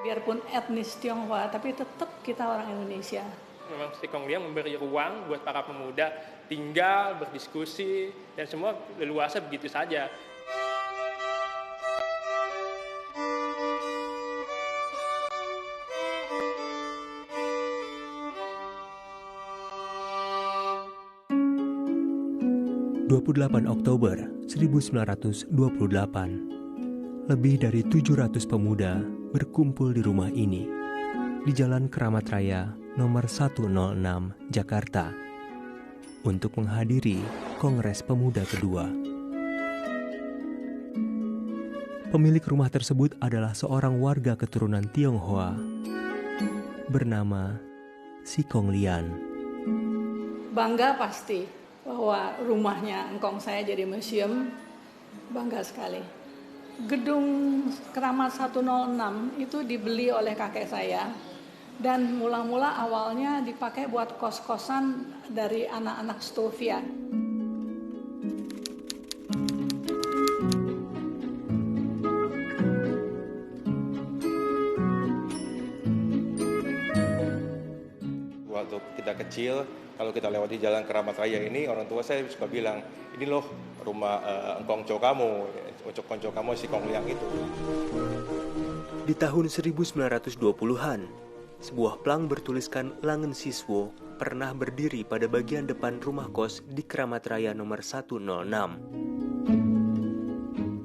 Biarpun etnis Tionghoa, tapi tetap kita orang Indonesia. Memang Si Kong Liang memberi ruang buat para pemuda tinggal, berdiskusi, dan semua leluasa begitu saja. Oktober 1928, lebih dari 700 pemuda berkumpul di rumah ini, di Jalan Keramat Raya nomor 106, Jakarta, untuk menghadiri Kongres Pemuda kedua. Pemilik rumah tersebut adalah seorang warga keturunan Tionghoa bernama Si Kong Lian. Bangga pasti bahwa rumahnya engkong saya jadi museum, bangga sekali. Gedung Keramat 106 itu dibeli oleh kakek saya, dan mula-mula awalnya dipakai buat kos-kosan dari anak-anak Stovia. Waktu kita kecil, kalau kita lewati jalan Keramat Raya ini, orang tua saya suka bilang, ini loh rumah engkong co kamu, konco kamu Si Kong Liang itu. Di tahun 1920-an, sebuah plang bertuliskan Langen Siswo pernah berdiri pada bagian depan rumah kos di Keramat Raya nomor 106.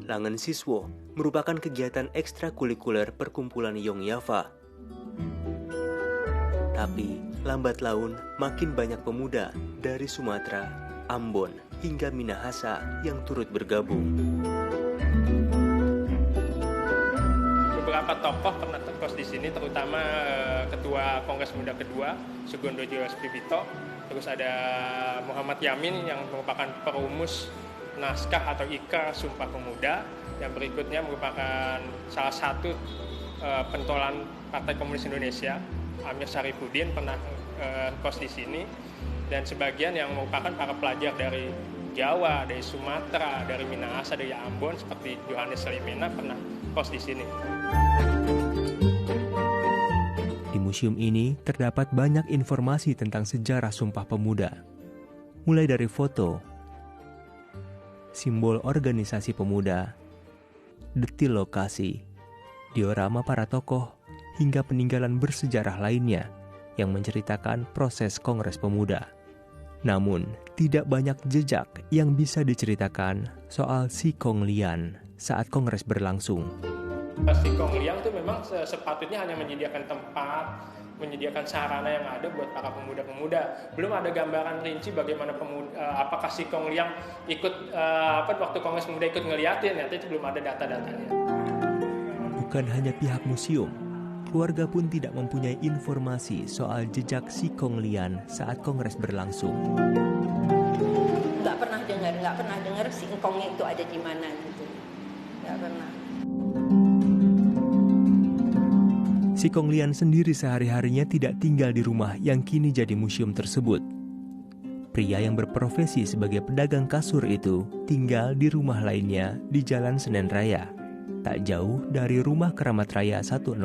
Langen Siswo merupakan kegiatan ekstrakurikuler perkumpulan Yongyava. Tapi, lambat laun makin banyak pemuda dari Sumatera, Ambon, hingga Minahasa yang turut bergabung. Beberapa tokoh pernah terkos di sini, terutama Ketua Kongres Pemuda kedua, Sugondo Djoyospibito. Terus ada Muhammad Yamin yang merupakan perumus naskah atau Ika Sumpah Pemuda. Yang berikutnya merupakan salah satu pentolan Partai Komunis Indonesia, Amir Syarifuddin pernah kos di sini, dan sebagian yang merupakan para pelajar dari Jawa, dari Sumatera, dari Minahasa, dari Ambon seperti Johannes Salimena pernah kos di sini. Di museum ini terdapat banyak informasi tentang sejarah Sumpah Pemuda, mulai dari foto, simbol organisasi pemuda, detil lokasi, diorama para tokoh, hingga peninggalan bersejarah lainnya yang menceritakan proses Kongres Pemuda. Namun, tidak banyak jejak yang bisa diceritakan soal Si Kong Lian saat Kongres berlangsung. Si Kong Liang itu memang sepatutnya hanya menyediakan tempat, menyediakan sarana yang ada buat para pemuda-pemuda. Belum ada gambaran rinci bagaimana apakah Si Kong Liang ikut waktu Kongres Pemuda ikut ngeliatin, itu belum ada data-datanya. Bukan hanya pihak museum, keluarga pun tidak mempunyai informasi soal jejak Si Kong Lian saat Kongres berlangsung. Nggak pernah dengar si engkongnya itu ada di mana gitu. Nggak pernah. Si Kong Lian sendiri sehari-harinya tidak tinggal di rumah yang kini jadi museum tersebut. Pria yang berprofesi sebagai pedagang kasur itu tinggal di rumah lainnya di Jalan Senen Raya, tak jauh dari rumah Keramat Raya 106.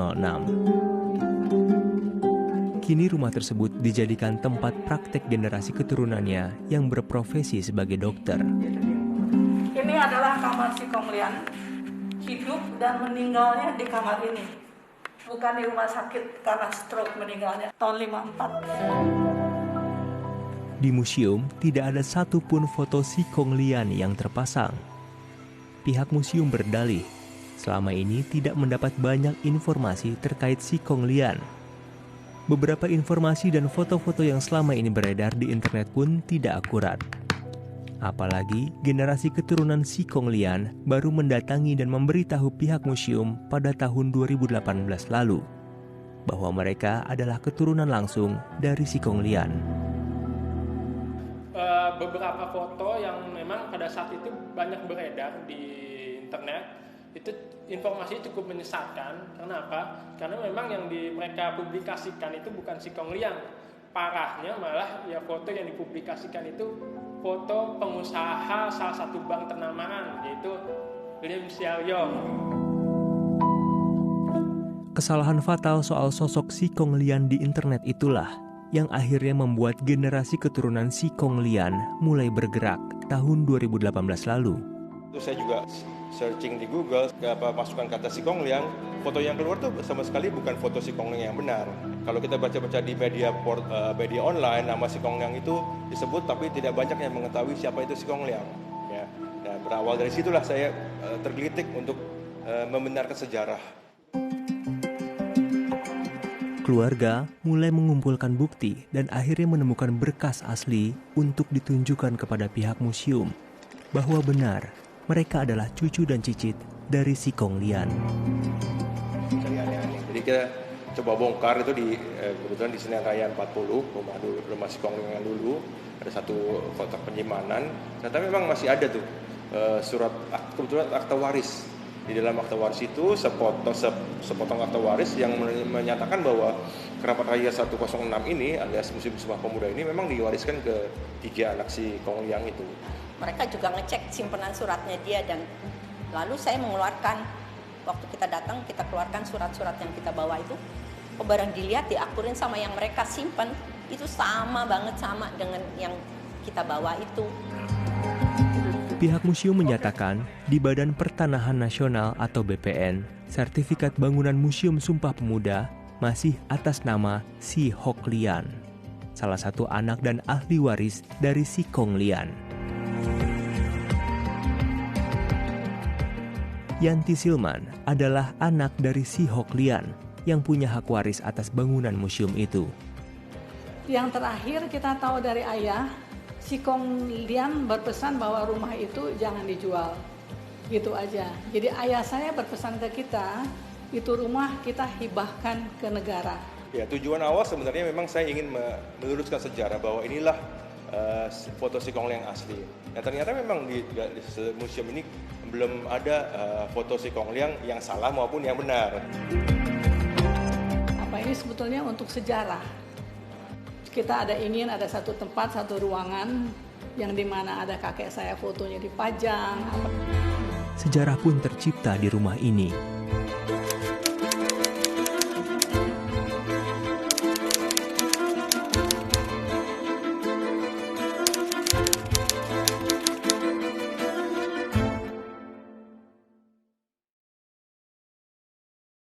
Kini rumah tersebut dijadikan tempat praktek generasi keturunannya yang berprofesi sebagai dokter. Ini adalah kamar Si Kong Lian. Hidup dan meninggalnya di kamar ini. Bukan di rumah sakit karena stroke meninggalnya tahun 54. Di museum tidak ada satupun foto Si Kong Lian yang terpasang. Pihak museum berdalih selama ini tidak mendapat banyak informasi terkait Si Kong Lian. Beberapa informasi dan foto-foto yang selama ini beredar di internet pun tidak akurat. Apalagi generasi keturunan Si Kong Lian baru mendatangi dan memberitahu pihak museum pada tahun 2018 lalu bahwa mereka adalah keturunan langsung dari Si Kong Lian. Beberapa foto yang memang pada saat itu banyak beredar di internet, itu informasi cukup menyesatkan. Karena apa? Karena memang yang mereka publikasikan itu bukan Si Kong Liang. Parahnya malah ya foto yang dipublikasikan itu foto pengusaha salah satu bank ternama, yaitu Lim Xiaoyong. Kesalahan fatal soal sosok Si Kong Lian di internet itulah yang akhirnya membuat generasi keturunan Si Kong Lian mulai bergerak tahun 2018 lalu. Terus saya juga searching di Google, masukkan kata Si Kong Lian, foto yang keluar tuh sama sekali bukan foto Si Kong Lian yang benar. Kalau kita baca-baca di media online, nama Si Kong Lian itu disebut, tapi tidak banyak yang mengetahui siapa itu Si Kong Lian. Ya. Dan berawal dari situlah saya tergelitik untuk membenarkan sejarah. Keluarga mulai mengumpulkan bukti dan akhirnya menemukan berkas asli untuk ditunjukkan kepada pihak museum bahwa benar mereka adalah cucu dan cicit dari Si Kong Lian. Jadi kita coba bongkar itu kebetulan di Senen Raya 40, rumah Si Kong Lian dulu, ada satu kotak penyimpanan. Ternyata memang masih ada tuh kebetulan akta waris. Di dalam akta waris itu sepotong akta waris yang menyatakan bahwa Keramat Raya 106 ini alias Museum Sumpah Pemuda ini memang diwariskan ke 3 anak Si Kong Lian itu. Mereka juga ngecek simpanan suratnya dia, dan lalu saya mengeluarkan, waktu kita datang kita keluarkan surat-surat yang kita bawa itu. Barang dilihat diakurin sama yang mereka simpan, itu sama banget sama dengan yang kita bawa itu. Pihak museum menyatakan di Badan Pertanahan Nasional atau BPN, sertifikat bangunan Museum Sumpah Pemuda masih atas nama Si Hok Lian, salah satu anak dan ahli waris dari Si Kong Lian. Yanti Silman adalah anak dari Si Hok Lian yang punya hak waris atas bangunan museum itu. Yang terakhir kita tahu dari ayah, Si Kong Lian berpesan bahwa rumah itu jangan dijual, gitu aja. Jadi ayah saya berpesan ke kita, itu rumah kita hibahkan ke negara. Ya, tujuan awal sebenarnya memang saya ingin meluruskan sejarah bahwa inilah foto Si Kong Lian asli. Nah, ternyata memang di museum ini belum ada foto Si Kong Lian yang salah maupun yang benar. Apa ini sebetulnya untuk sejarah? Kita ingin ada satu tempat, satu ruangan yang dimana ada kakek saya fotonya dipajang. Sejarah pun tercipta di rumah ini.